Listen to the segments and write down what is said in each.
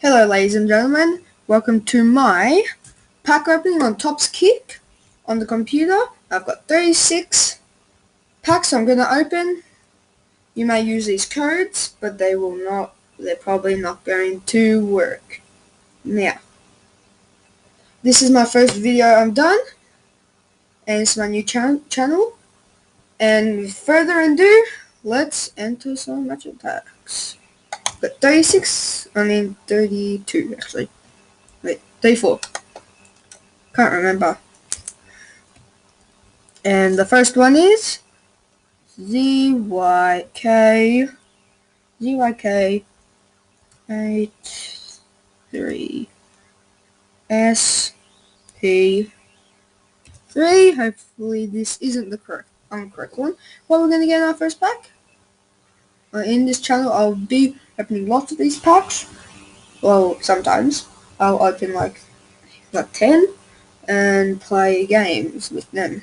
Hello ladies and gentlemen, welcome to my pack opening on Top's Kick on the computer. I've got 36 packs I'm going to open. You may use these codes, but they're probably not going to work. Now, this is my first video I'm done, and it's my new channel. And with further ado, let's enter some matchup packs. Got 32 actually. Wait, 34. Can't remember. And the first one is ZYK 83SP3. Hopefully this isn't the correct one. What we're gonna get in our first pack. In this channel I'll be opening lots of these packs. Well, sometimes I'll open like 10 and play games with them.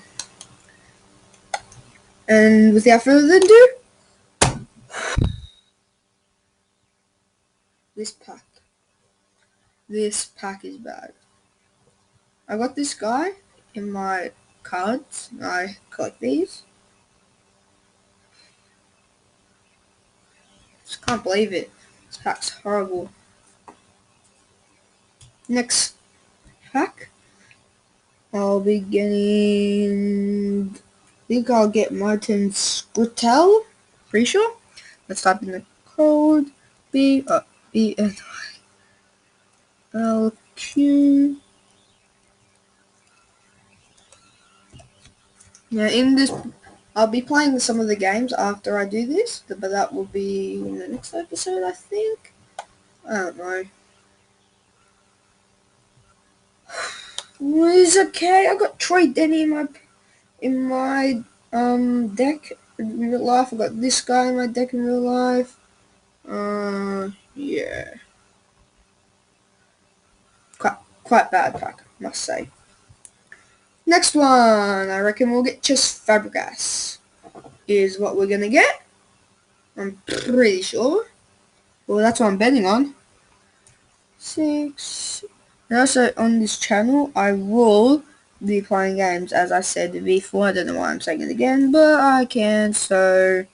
And without further ado, this pack is bad. I got this guy in my cards. I collect these. Just can't believe it. This pack's horrible. Next pack, I'll be getting. I think I'll get Martin Scritel. Pretty sure. Let's type in the code BNLQ. Now in this, I'll be playing some of the games after I do this, but that will be in the next episode, I think. I don't know. It's okay. I got Troy Denny in my deck in real life. I got this guy in my deck in real life. Yeah. Quite bad pack, must say. Next one, I reckon we'll get Chess Fabregas. Is what we're gonna get. I'm pretty sure. Well, that's what I'm betting on. 6. And also on this channel, I will be playing games, as I said before. I don't know why I'm saying it again, but I can. So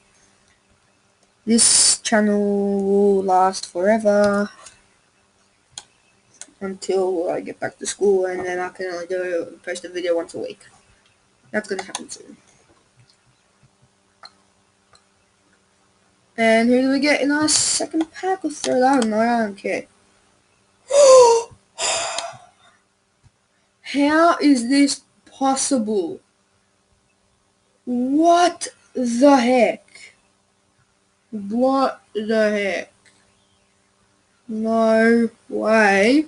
this channel will last forever until I get back to school, and then I can only post a video once a week. That's gonna happen soon. And who do we get in our second pack or third? I don't know. I don't care. How is this possible? What the heck? What the heck? No way.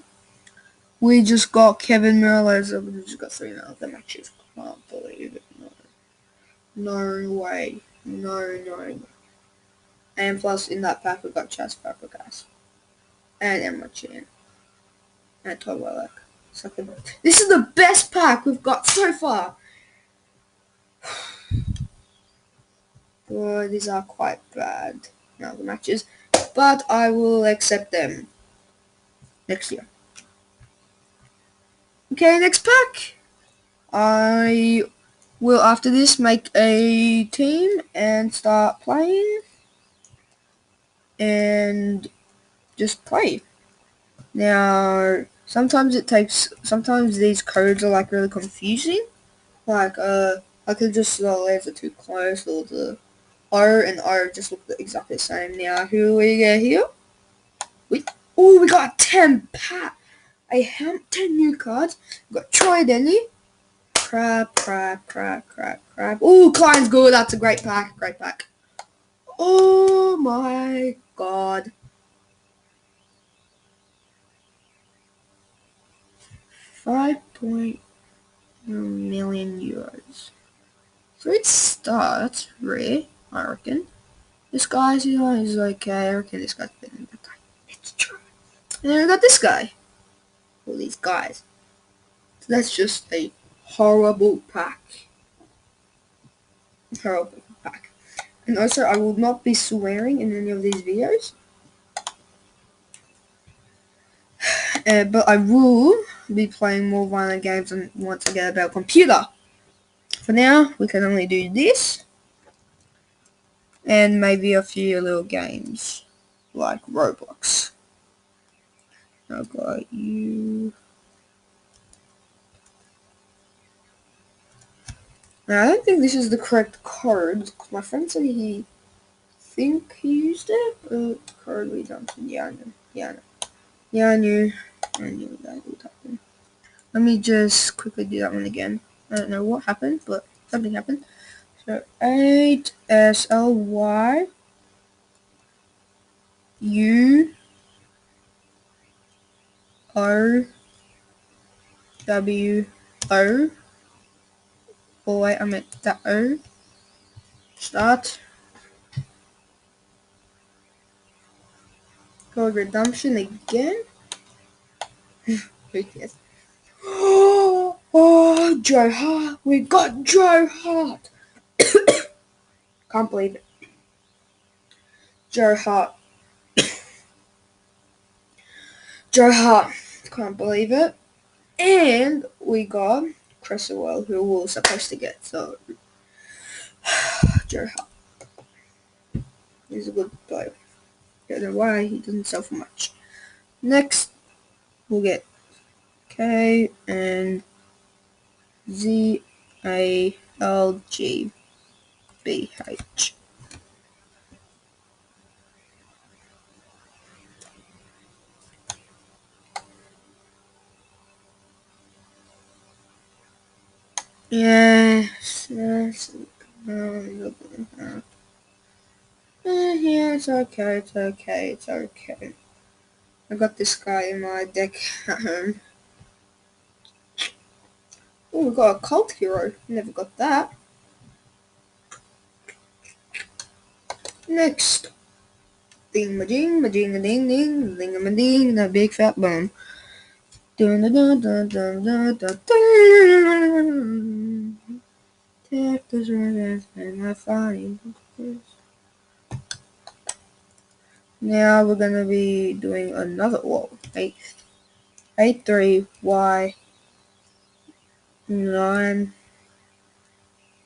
We just got Kevin Miralles. We just got 3 out of the matches. Can't believe it. No way. No. And plus, in that pack, we got Chas Fabregas. And Emma Chan. And Todd Welleck. This is the best pack we've got so far. Boy, these are quite bad. Now the matches. But I will accept them next year. Okay, next pack. I will, after this, make a team and start playing. And just play. Now, sometimes these codes are like really confusing. Like, I could just letters are too close, or the R and R just look exactly the same. Now, who we get here? We got 10 new cards. We got Troy Denny. Crap. Oh, Klein's good. That's a great pack. Oh my god. 5.0 million euros. 3-star, that's rare, I reckon. This guy's is okay, I reckon this guy's better than that guy. It's true. And then we got this guy. All these guys. So that's just a horrible pack. And also, I will not be swearing in any of these videos. But I will be playing more violent games once I get a better computer. For now, we can only do this, and maybe a few little games, like Roblox. I've got you. Now, I don't think this is the correct code. My friend said he used it. Code redemption. Yeah, I know. Yeah, I knew that would happen. Let me just quickly do that one again. I don't know what happened, but something happened. So 8SLY U O W O. Oh wait, I meant that O. Start. Code redemption again. Who cares? Oh, Joe Hart. We got Joe Hart. Can't believe it. Joe Hart. Joe Hart. Can't believe it. And we got Cresswell, who we were supposed to get. So, Joe Hart. He's a good player. Don't know why he doesn't sell for much. Next, we'll get K and ZALGBH. Yes. Yeah, it's okay. I got this guy in my deck at home. Oh, we got a cult hero. Never got that. Next. Ding ma ding ma ding a ding ding ding a ma ding the big fat bone. Dun dun dun dun dun dun dun dun. Take this revenge and I find this. Now we're gonna be doing another 83Y 9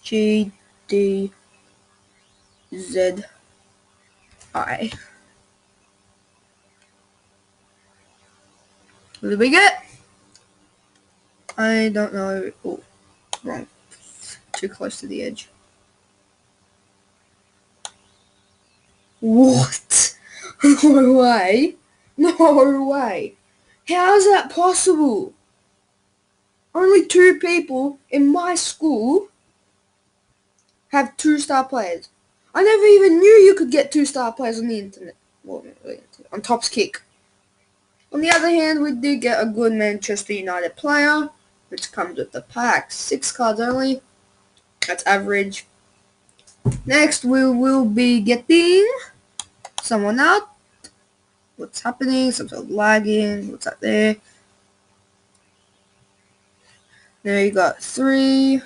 GDZI. What did we get? I don't know. Oh, wrong. Too close to the edge. What? No way. No way. How is that possible? Only 2 people in my school have 2-star players. I never even knew you could get 2-star players on the internet. Well, not really, on Top's Kick. On the other hand, we did get a good Manchester United player, which comes with the pack. 6 cards only. That's average. Next, we will be getting someone out. What's happening? Some sort of lagging. What's up there? There you got 3SD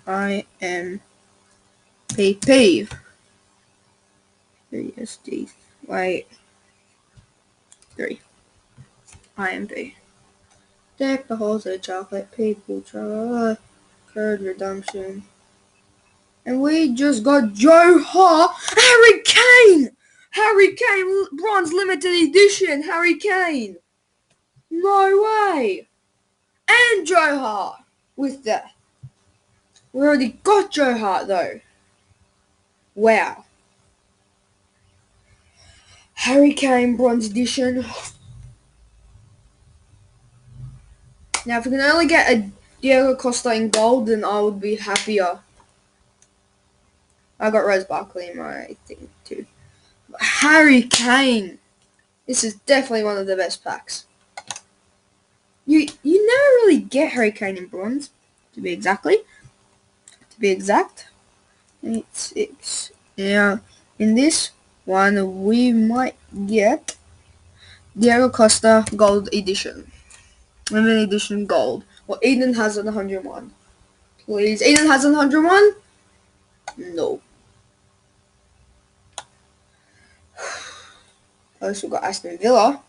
IMPP. 3SD. Wait. 3. IMP. Deck the holes of chocolate people. Code redemption. And we just got Joe Hart. Harry Kane! Harry Kane bronze limited edition. Harry Kane. No way. And Joe Hart with that. We already got Joe Hart though. Wow. Harry Kane bronze edition. Now if we can only get a Diego Costa in gold, then I would be happier. I got Rose Barkley in my thing too. But Harry Kane. This is definitely one of the best packs. You never really get Harry Kane in bronze, to be exact. 8-6. Yeah. In this one we might get Diego Costa gold edition. Limited edition gold. Well, Eden has an 101. Please. Eden has an 101? No. Also got Aston Villa.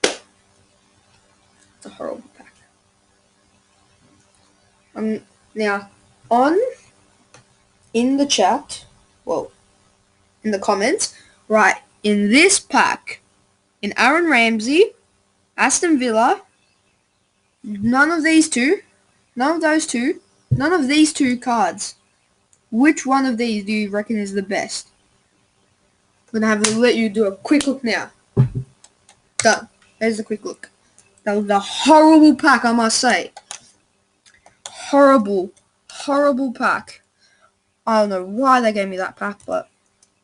It's a horrible pack. Now, on in the chat, well, in the comments, right, in this pack, in Aaron Ramsey, Aston Villa, none of these two, none of those two, none of these two cards. Which one of these do you reckon is the best? I'm gonna have to let you do a quick look now. Done. There's a quick look. That was a horrible pack, I must say. Horrible, horrible pack. I don't know why they gave me that pack, but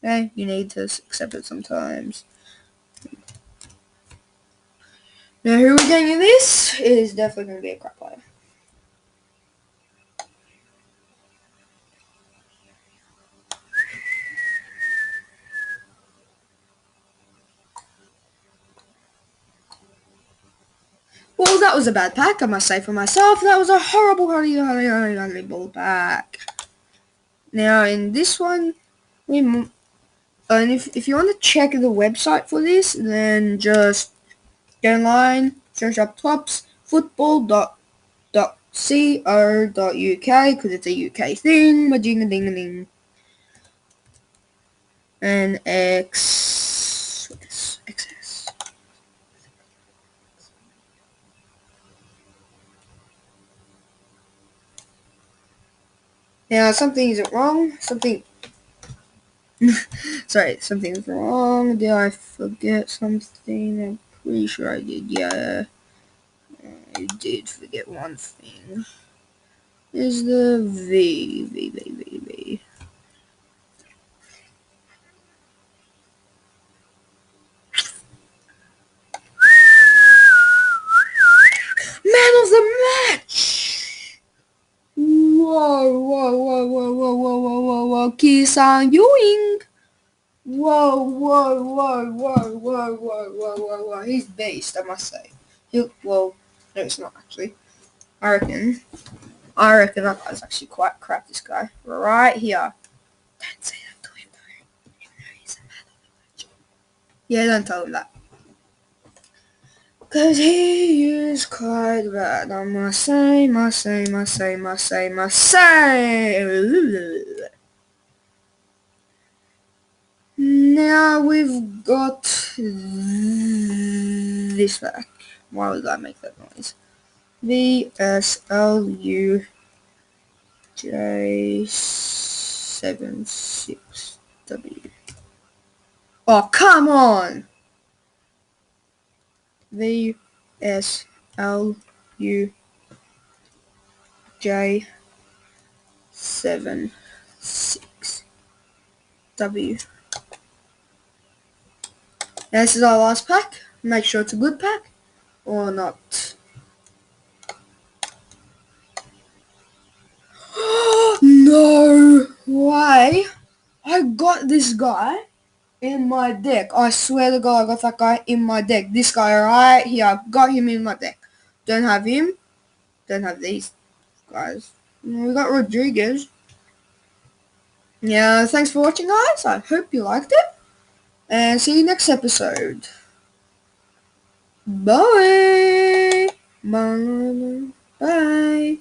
you need to accept it sometimes. Now, who we're getting in this is definitely going to be a crap player. Well, that was a bad pack, I must say for myself. That was a horrible pack. Now, in this one, and if you want to check the website for this, then just go online, search up Tops football.co.uk because it's a UK thing. Ba-ding-a-ding-a-ding. And XS. Now, something isn't wrong. Something's wrong. Did I forget something? I'm pretty sure I did. Yeah, I did forget one thing. Is the V. Man of the match! Whoa. Ki-sang Ewing! Whoa. He's beast, I must say. No, it's not actually. I reckon that guy's actually quite crap, this guy. Right here. Don't say that to him, though. You know he's a man of the match. Yeah, don't tell him that. Cause he is quite bad, I must say. Now we've got this back. Why would I make that noise? VSLUJ76W. Oh, come on! VSLUJ76W. This is our last pack. Make sure it's a good pack or not. No way! I got this guy in my deck. I swear to God, I got that guy in my deck. This guy right here, I got him in my deck. Don't have him. Don't have these guys. We got Rodriguez. Yeah, thanks for watching, guys. I hope you liked it. And see you next episode. Bye. Bye.